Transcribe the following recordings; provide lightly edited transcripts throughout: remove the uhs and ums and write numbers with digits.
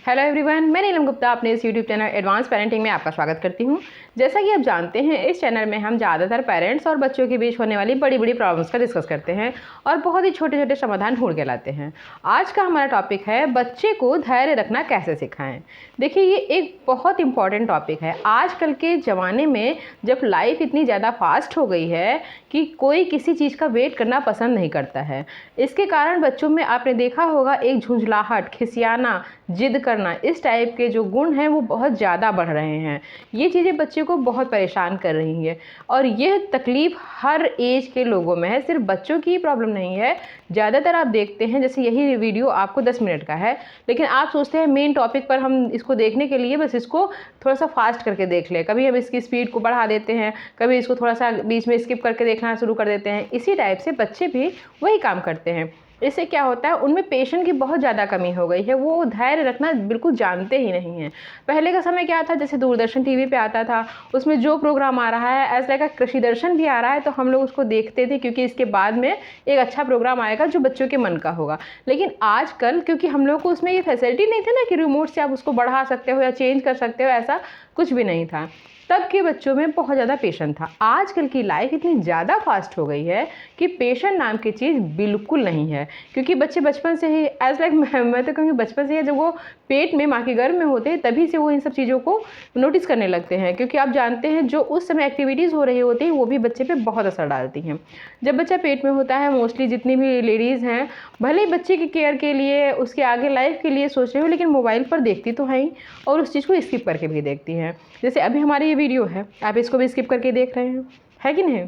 Hello everyone, मैं नीलम गुप्ता अपने इस यूट्यूब चैनल एडवांस पेरेंटिंग में आपका स्वागत करती हूं। जैसा कि आप जानते हैं, इस चैनल में हम ज़्यादातर पेरेंट्स और बच्चों के बीच होने वाली बड़ी बड़ी प्रॉब्लम्स का डिस्कस करते हैं और बहुत ही छोटे छोटे समाधान ढूंढ के लाते हैं। आज का हमारा टॉपिक है बच्चे को धैर्य रखना कैसे सिखाएं। देखिए, ये एक बहुत इंपॉर्टेंट टॉपिक है। आजकल के ज़माने में जब लाइफ इतनी ज़्यादा फास्ट हो गई है कि कोई किसी चीज़ का वेट करना पसंद नहीं करता है। इसके कारण बच्चों में आपने देखा होगा एक झुंझलाहट, खिसियाना, जिद करना, इस टाइप के जो गुण हैं वो बहुत ज़्यादा बढ़ रहे हैं। ये चीज़ें बच्चे को बहुत परेशान कर रही हैं और यह तकलीफ़ हर एज के लोगों में है, सिर्फ बच्चों की प्रॉब्लम नहीं है। ज़्यादातर आप देखते हैं, जैसे यही वीडियो आपको 10 मिनट का है, लेकिन आप सोचते हैं मेन टॉपिक पर हम इसको देखने के लिए बस इसको थोड़ा सा फास्ट करके देख लें। कभी हम इसकी स्पीड को बढ़ा देते हैं, कभी इसको थोड़ा सा बीच में स्किप करके देखना शुरू कर देते हैं। इसी टाइप से बच्चे भी वही काम करते हैं। इससे क्या होता है, उनमें पेशेंस की बहुत ज़्यादा कमी हो गई है। वो धैर्य रखना बिल्कुल जानते ही नहीं हैं। पहले का समय क्या था, जैसे दूरदर्शन टीवी पे आता था, उसमें जो प्रोग्राम आ रहा है, ऐसा लगा कृषि दर्शन भी आ रहा है तो हम लोग उसको देखते थे, क्योंकि इसके बाद में एक अच्छा प्रोग्राम आएगा जो बच्चों के मन का होगा। लेकिन आजकल क्योंकि हम लोग को उसमें ये फैसिलिटी नहीं थी ना कि रिमोट से आप उसको बढ़ा सकते हो या चेंज कर सकते हो, ऐसा कुछ भी नहीं था। तब के बच्चों में बहुत ज़्यादा पेशेंस था। आजकल की लाइफ इतनी ज़्यादा फास्ट हो गई है कि पेशेंस नाम की चीज़ बिल्कुल नहीं है। क्योंकि बच्चे बचपन से ही एज लाइक मैं तो कहूँगी बचपन से ही जब वो पेट में माँ के गर्भ में होते हैं तभी से वो इन सब चीज़ों को नोटिस करने लगते हैं। क्योंकि आप जानते हैं जो उस समय एक्टिविटीज़ हो रही होती हैं वो भी बच्चे पे बहुत असर डालती हैं। जब बच्चा पेट में होता है, मोस्टली जितनी भी लेडीज़ हैं, भले ही बच्चे की केयर के लिए, उसके आगे लाइफ के लिए सोच रहे हो, लेकिन मोबाइल पर देखती तो हैं ही और उस चीज़ को स्किप करके भी देखती हैं। जैसे अभी हमारी ये वीडियो है, आप इसको भी स्किप करके देख रहे हैं, है कि नहीं?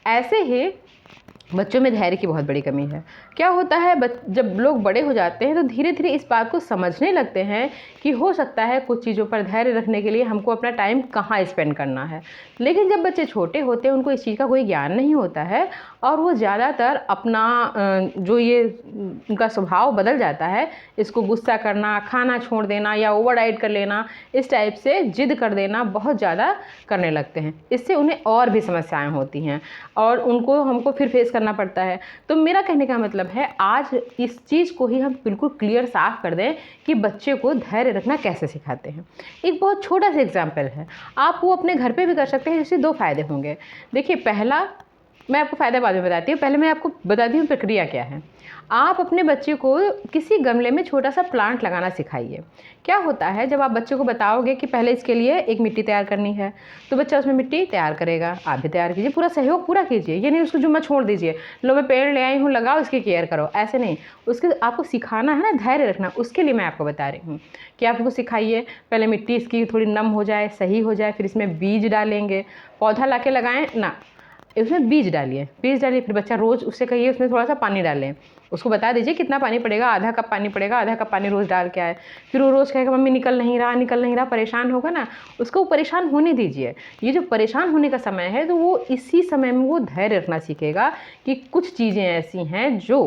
ऐसे ही बच्चों में धैर्य की बहुत बड़ी कमी है। क्या होता है, जब लोग बड़े हो जाते हैं तो धीरे धीरे इस बात को समझने लगते हैं कि हो सकता है कुछ चीज़ों पर धैर्य रखने के लिए हमको अपना टाइम कहाँ स्पेंड करना है। लेकिन जब बच्चे छोटे होते हैं उनको इस चीज़ का कोई ज्ञान नहीं होता है और वो ज़्यादातर अपना जो ये उनका स्वभाव बदल जाता है, इसको गुस्सा करना, खाना छोड़ देना या ओवर डाइट कर लेना, इस टाइप से जिद कर देना बहुत ज़्यादा करने लगते हैं। इससे उन्हें और भी समस्याएं होती हैं और उनको हमको फिर फेस करना पड़ता है। तो मेरा कहने का मतलब है, आज इस चीज़ को ही हम बिल्कुल क्लियर साफ कर दें कि बच्चे को धैर्य रखना कैसे सिखाते हैं। एक बहुत छोटा सा एग्जाम्पल है, आप वो अपने घर पे भी कर सकते हैं, जिससे 2 फायदे होंगे। देखिए, पहला, मैं आपको फ़ायदा बाद में बताती हूँ, पहले मैं आपको बताती हूँ प्रक्रिया क्या है। आप अपने बच्चे को किसी गमले में छोटा सा प्लांट लगाना सिखाइए। क्या होता है, जब आप बच्चे को बताओगे कि पहले इसके लिए एक मिट्टी तैयार करनी है, तो बच्चा उसमें मिट्टी तैयार करेगा। आप भी तैयार कीजिए, पूरा सहयोग पूरा कीजिए। ये नहीं उसको जुम्मा छोड़ दीजिए, लो मैं पेड़ ले आई हूँ, लगाओ, इसकी केयर करो, ऐसे नहीं। उसके आपको सिखाना है ना, धैर्य रखना, उसके लिए मैं आपको बता रही हूँ कि आप उसको सिखाइए। पहले मिट्टी इसकी थोड़ी नम हो जाए, सही हो जाए, फिर इसमें बीज डालेंगे। पौधा ला के लगाएँ ना, उसमें बीज डालिए, फिर बच्चा रोज़ उससे कहिए उसमें थोड़ा सा पानी डालें। उसको बता दीजिए कितना पानी पड़ेगा, आधा कप पानी पड़ेगा, आधा कप पानी रोज़ डाल के आए। फिर वो रोज़ कहेगा मम्मी निकल नहीं रहा, परेशान होगा ना, उसको परेशान होने दीजिए। ये जो परेशान होने का समय है, तो वो इसी समय में वो धैर्य रखना सीखेगा कि कुछ चीज़ें ऐसी हैं जो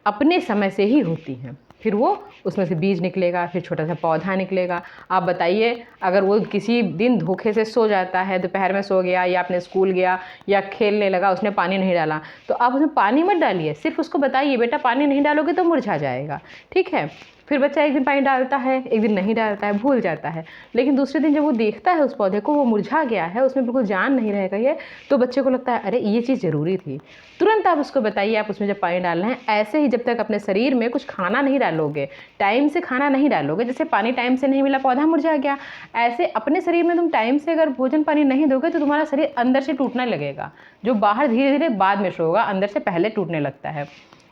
अपने समय से ही होती हैं। फिर वो उसमें से बीज निकलेगा, फिर छोटा सा पौधा निकलेगा। आप बताइए, अगर वो किसी दिन धोखे से सो जाता है, दोपहर में सो गया या अपने स्कूल गया या खेलने लगा, उसने पानी नहीं डाला, तो आप उसमें पानी मत डालिए, सिर्फ उसको बताइए बेटा पानी नहीं डालोगे तो मुरझा जाएगा, ठीक है? फिर बच्चा एक दिन पानी डालता है, एक दिन नहीं डालता है, भूल जाता है। लेकिन दूसरे दिन जब वो देखता है उस पौधे को, वो मुरझा गया है, उसमें बिल्कुल जान नहीं रह गई है, तो बच्चे को लगता है अरे ये चीज़ ज़रूरी थी। तुरंत आप उसको बताइए, आप उसमें जब पानी डालना है। ऐसे ही जब तक अपने शरीर में कुछ खाना नहीं डालोगे, टाइम से खाना नहीं डालोगे, जैसे पानी टाइम से नहीं मिला, पौधा मुरझा गया, ऐसे अपने शरीर में तुम टाइम से अगर भोजन पानी नहीं दोगे तो तुम्हारा शरीर अंदर से टूटने लगेगा। जो बाहर धीरे धीरे बाद में शो होगा, अंदर से पहले टूटने लगता है।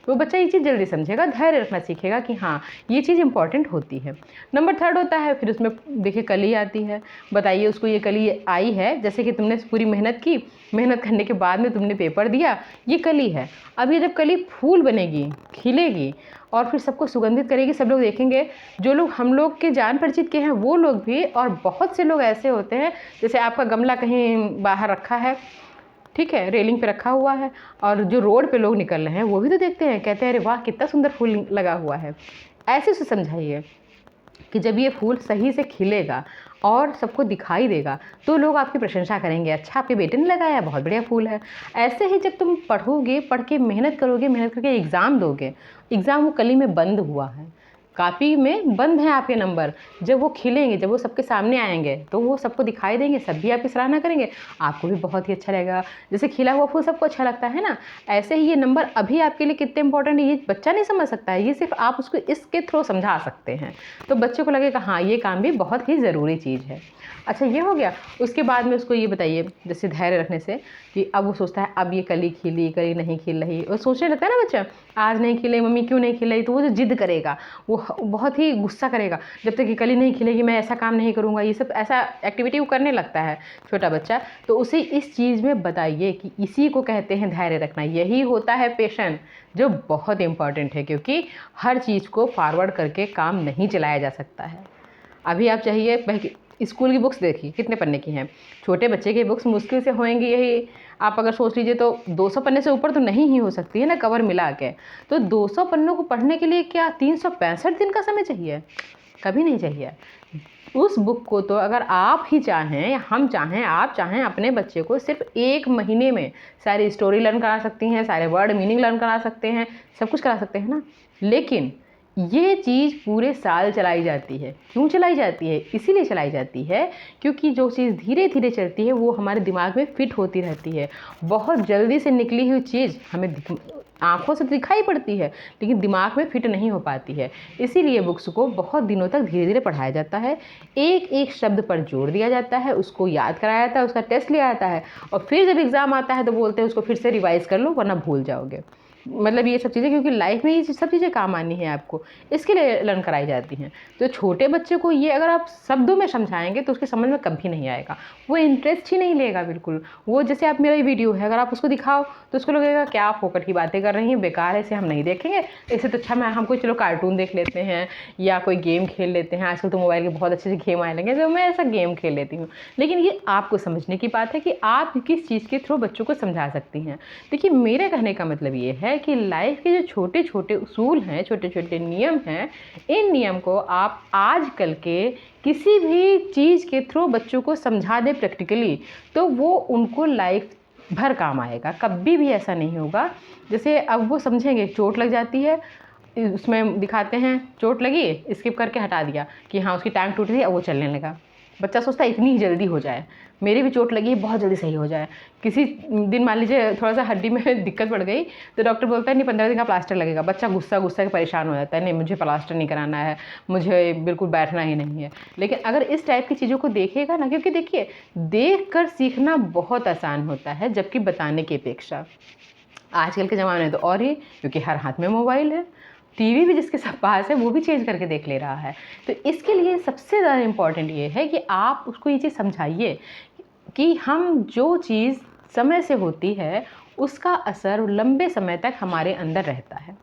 तो बच्चा ये चीज़ जल्दी समझेगा, धैर्य रखना सीखेगा कि हाँ ये चीज़ इंपॉर्टेंट होती है। नंबर 3 होता है, फिर उसमें देखिए कली आती है। बताइए उसको ये कली आई है, जैसे कि तुमने पूरी मेहनत की, मेहनत करने के बाद में तुमने पेपर दिया, ये कली है। अब ये जब कली फूल बनेगी, खिलेगी और फिर सबको सुगंधित करेगी, सब लोग देखेंगे, जो लोग हम लोग के जान परिचित के हैं वो लोग भी, और बहुत से लोग ऐसे होते हैं, जैसे आपका गमला कहीं बाहर रखा है, ठीक है, रेलिंग पे रखा हुआ है, और जो रोड पे लोग निकल रहे हैं वो भी तो देखते हैं, कहते हैं अरे वाह कितना सुंदर फूल लगा हुआ है। ऐसे से समझाइए कि जब ये फूल सही से खिलेगा और सबको दिखाई देगा तो लोग आपकी प्रशंसा करेंगे, अच्छा आपके बेटे ने लगाया, बहुत बढ़िया फूल है। ऐसे ही जब तुम पढ़ोगे, पढ़ के मेहनत करोगे, मेहनत करके एग्ज़ाम दोगे, एग्ज़ाम वो कली में बंद हुआ है, कॉपी में बंद हैं आपके नंबर। जब वो खिलेंगे, जब वो सबके सामने आएंगे तो वो सबको दिखाई देंगे, सब भी आपकी सराहना करेंगे, आपको भी बहुत ही अच्छा लगेगा। जैसे खिला हुआ फूल सबको अच्छा लगता है ना, ऐसे ही ये नंबर अभी आपके लिए कितने इंपॉर्टेंट है ये बच्चा नहीं समझ सकता है, ये सिर्फ आप उसको इसके थ्रू समझा सकते हैं। तो बच्चे को लगेगा हाँ ये काम भी बहुत ही ज़रूरी चीज़ है। अच्छा ये हो गया। उसके बाद में उसको ये बताइए, जैसे धैर्य रखने से कि अब वो सोचता है अब ये कली खिली, कली नहीं खिल रही, और सोचने लगता है ना बच्चा, आज नहीं खिले मम्मी क्यों नहीं खिल रही, तो वो जो जिद करेगा, वो बहुत ही गुस्सा करेगा, जब तक कि कली नहीं खिलेगी मैं ऐसा काम नहीं करूँगा, ये सब ऐसा एक्टिविटी वो करने लगता है छोटा बच्चा। तो उसे इस चीज़ में बताइए कि इसी को कहते हैं धैर्य रखना, यही होता है पेशेंस, जो बहुत इंपॉर्टेंट है, क्योंकि हर चीज़ को फॉरवर्ड करके काम नहीं चलाया जा सकता है। अभी आप चाहिए स्कूल की बुक्स देखिए कितने पन्ने की हैं, छोटे बच्चे की बुक्स मुश्किल से होएंगी यही, आप अगर सोच लीजिए तो 200 पन्ने से ऊपर तो नहीं ही हो सकती है ना कवर मिला के। तो 200 पन्नों को पढ़ने के लिए क्या 365 दिन का समय चाहिए? कभी नहीं चाहिए। उस बुक को तो अगर आप ही चाहें या हम चाहें, आप चाहें, अपने बच्चे को सिर्फ 1 महीने में सारी स्टोरी लर्न करा सकती हैं, सारे वर्ड मीनिंग लर्न करा सकते हैं, सब कुछ करा सकते हैं ना। लेकिन ये चीज़ पूरे साल चलाई जाती है। क्यों चलाई जाती है? इसीलिए चलाई जाती है क्योंकि जो चीज़ धीरे धीरे चलती है वो हमारे दिमाग में फिट होती रहती है। बहुत जल्दी से निकली हुई चीज़ हमें आँखों से दिखाई पड़ती है लेकिन दिमाग में फिट नहीं हो पाती है। इसीलिए बुक्स को बहुत दिनों तक धीरे धीरे पढ़ाया जाता है, एक एक शब्द पर जोर दिया जाता है, उसको याद कराया जाता है, उसका टेस्ट लिया जाता है, और फिर जब एग्ज़ाम आता है तो बोलते हैं उसको फिर से रिवाइज़ कर लो वरना भूल जाओगे। मतलब ये सब चीज़ें, क्योंकि लाइफ में ये सब चीज़ें काम आनी है आपको, इसके लिए लर्न कराई जाती हैं। तो छोटे बच्चे को ये अगर आप शब्दों में समझाएंगे तो उसके समझ में कभी नहीं आएगा, वो इंटरेस्ट ही नहीं लेगा बिल्कुल। वो जैसे आप मेरा ये वीडियो है अगर आप उसको दिखाओ तो उसको लगेगा क्या आप फोकट की बातें कर रही हैं, बेकार है, इसे हम नहीं देखेंगे, इससे तो अच्छा हम कोई चलो कार्टून देख लेते हैं या कोई गेम खेल लेते हैं। आजकल तो मोबाइल के बहुत अच्छे अच्छे गेम आने लगे, तो मैं ऐसा गेम खेल लेती हूँ। लेकिन ये आपको समझने की बात है कि आप किस चीज़ के थ्रू बच्चों को समझा सकती हैं। देखिए मेरे कहने का मतलब ये है कि लाइफ के जो छोटे छोटे उसूल हैं, छोटे छोटे नियम हैं, इन नियम को आप आजकल के किसी भी चीज़ के थ्रू बच्चों को समझा दें प्रैक्टिकली, तो वो उनको लाइफ भर काम आएगा, कभी भी ऐसा नहीं होगा। जैसे अब वो समझेंगे चोट लग जाती है, उसमें दिखाते हैं चोट लगी, स्किप करके हटा दिया कि हाँ उसकी टांग टूट गई, अब वो चलने लगा। बच्चा सोचता है इतनी जल्दी हो जाए, मेरी भी चोट लगी है बहुत जल्दी सही हो जाए। किसी दिन मान लीजिए थोड़ा सा हड्डी में दिक्कत पड़ गई तो डॉक्टर बोलता है नहीं 15 दिन का प्लास्टर लगेगा। बच्चा गुस्सा गुस्सा के परेशान हो जाता है, नहीं मुझे प्लास्टर नहीं कराना है, मुझे बिल्कुल बैठना ही नहीं है। लेकिन अगर इस टाइप की चीज़ों को देखेगा ना, क्योंकि देखिए देख कर सीखना बहुत आसान होता है जबकि बताने की अपेक्षा। आजकल के ज़माने में तो और ही, क्योंकि हर हाथ में मोबाइल है, टीवी भी जिसके सब पास है वो भी चेंज करके देख ले रहा है। तो इसके लिए सबसे ज़्यादा इम्पॉर्टेंट ये है कि आप उसको ये चीज़ समझाइए कि हम जो चीज़ समय से होती है उसका असर लंबे समय तक हमारे अंदर रहता है,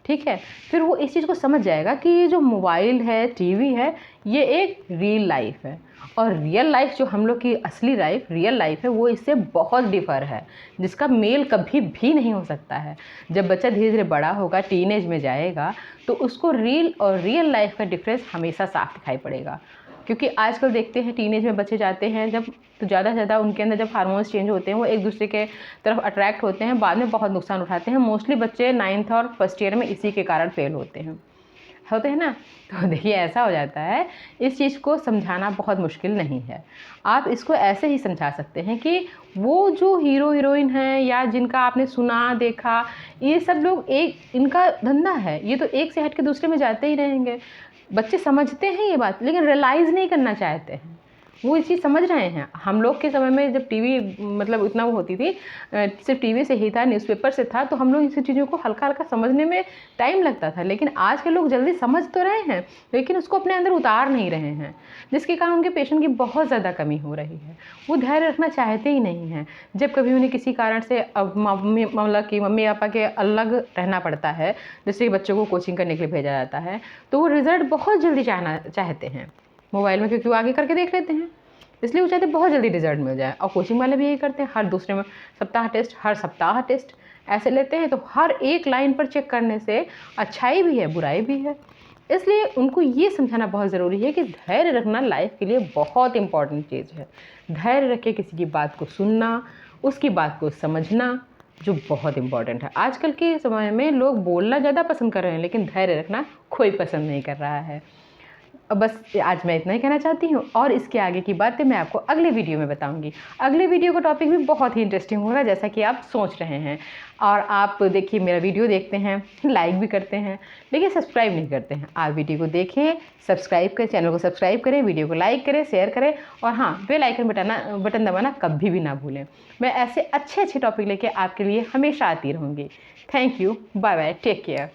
ठीक है। फिर वो इस चीज़ को समझ जाएगा कि ये जो मोबाइल है, टीवी है, ये एक रियल लाइफ है, और रियल लाइफ जो हम लोग की असली लाइफ रियल लाइफ है वो इससे बहुत डिफ़र है, जिसका मेल कभी भी नहीं हो सकता है। जब बच्चा धीरे धीरे बड़ा होगा, टीनेज में जाएगा, तो उसको रील और रियल लाइफ का डिफरेंस हमेशा साफ दिखाई पड़ेगा। क्योंकि आजकल देखते हैं टीनेज में बच्चे जाते हैं जब, तो ज़्यादा से ज़्यादा उनके अंदर जब हार्मोन्स चेंज होते हैं वो एक दूसरे के तरफ अट्रैक्ट होते हैं, बाद में बहुत नुकसान उठाते हैं। मोस्टली बच्चे 9th और फर्स्ट ईयर में इसी के कारण फेल होते हैं ना। तो देखिए ऐसा हो जाता है, इस चीज़ को समझाना बहुत मुश्किल नहीं है। आप इसको ऐसे ही समझा सकते हैं कि वो जो हीरो हीरोइन हैं या जिनका आपने सुना देखा, ये सब लोग एक इनका धंधा है, ये तो एक से हट के दूसरे में जाते ही रहेंगे। बच्चे समझते हैं ये बात लेकिन रियलाइज़ नहीं करना चाहते हैं, वो इस चीज़ समझ रहे हैं। हम लोग के समय में जब टीवी मतलब इतना वो होती थी, सिर्फ टीवी से ही था, न्यूज़पेपर से था, तो हम लोग इस चीज़ों को हल्का हल्का समझने में टाइम लगता था। लेकिन आज के लोग जल्दी समझ तो रहे हैं लेकिन उसको अपने अंदर उतार नहीं रहे हैं, जिसके कारण उनके पेशेंट की बहुत ज़्यादा कमी हो रही है। वो धैर्य रखना चाहते ही नहीं हैं। जब कभी उन्हें किसी कारण से मतलब कि मम्मी पापा के अलग रहना पड़ता है, जैसे बच्चों को कोचिंग करने के लिए भेजा जाता है, तो वो रिज़ल्ट बहुत जल्दी चाहते हैं मोबाइल में, क्योंकि वो आगे करके देख लेते हैं, इसलिए वो चाहते बहुत जल्दी रिजल्ट मिल जाए। और कोचिंग वाले भी यही करते हैं, हर दूसरे में सप्ताह टेस्ट, हर सप्ताह टेस्ट ऐसे लेते हैं। तो हर एक लाइन पर चेक करने से अच्छाई भी है, बुराई भी है। इसलिए उनको ये समझाना बहुत ज़रूरी है कि धैर्य रखना लाइफ के लिए बहुत इंपॉर्टेंट चीज़ है। धैर्य रख के किसी की बात को सुनना, उसकी बात को समझना, जो बहुत इम्पॉर्टेंट है। आजकल के समय में लोग बोलना ज़्यादा पसंद कर रहे हैं, लेकिन धैर्य रखना कोई पसंद नहीं कर रहा है। बस आज मैं इतना ही कहना चाहती हूँ, और इसके आगे की बातें मैं आपको अगले वीडियो में बताऊँगी। अगले वीडियो का टॉपिक भी बहुत ही इंटरेस्टिंग होगा, जैसा कि आप सोच रहे हैं। और आप देखिए, मेरा वीडियो देखते हैं, लाइक भी करते हैं, लेकिन सब्सक्राइब नहीं करते हैं। आप वीडियो को देखें, सब्सक्राइब करें, चैनल को सब्सक्राइब करें, वीडियो को लाइक करें, शेयर करें, और हाँ, बेल आइकन बटन दबाना कभी भी ना भूलें। मैं ऐसे अच्छे अच्छे टॉपिक लेके आपके लिए हमेशा आती रहूँगी। Thank you, bye bye, take care.